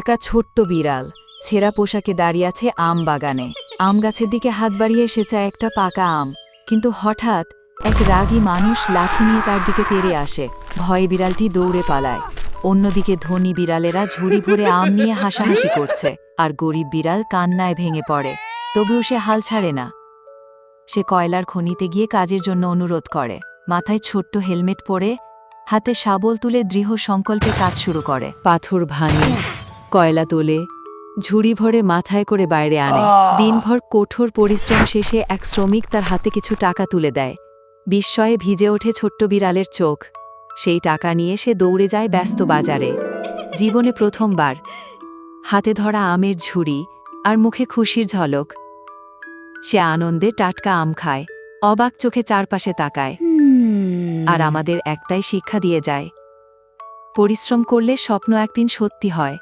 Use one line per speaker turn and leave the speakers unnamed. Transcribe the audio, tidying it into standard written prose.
একা ছোট্ট বিড়াল ছেঁড়া পোশাকে দাঁড়িয়ে আছে আম বাগানে। আম গাছের দিকে হাত বাড়িয়ে এসে চায় একটা পাকা আম, কিন্তু হঠাৎ এক রাগী মানুষ লাঠি নিয়ে তার দিকে তেড়ে আসে। ভয়ে বিড়ালটি দৌড়ে পালায়। অন্যদিকে ধনী বিড়ালেরা ঝুড়ি ভরে আম নিয়ে হাসাহাসি করছে, আর গরিব বিড়াল কান্নায় ভেঙে পড়ে। তবুও সে হাল ছাড়ে না। সে কয়লার খনিতে গিয়ে কাজের জন্য অনুরোধ করে। মাথায় ছোট্ট হেলমেট পরে, হাতে শাবল তুলে দৃঢ় সংকল্পে কাজ শুরু করে। পাথর ভাঙে, কয়লা তোলে, ঝুড়ি ভরে মাথায় করে বাইরে আনে। দিনভর কঠোর পরিশ্রম শেষে এক শ্রমিক তার হাতে কিছু টাকা তুলে দেয়। বিস্ময়ে ভিজে ওঠে ছোট্ট বিড়ালের চোখ। সেই টাকা নিয়ে সে দৌড়ে যায় ব্যস্ত বাজারে। জীবনে প্রথমবার হাতে ধরা আমের ঝুড়ি আর মুখে খুশির ঝলক। সে আনন্দে টাটকা আম খায়, অবাক চোখে চারপাশে তাকায়। আর আমাদের একটাই শিক্ষা দিয়ে যায়, পরিশ্রম করলে স্বপ্ন একদিন সত্যি হয়।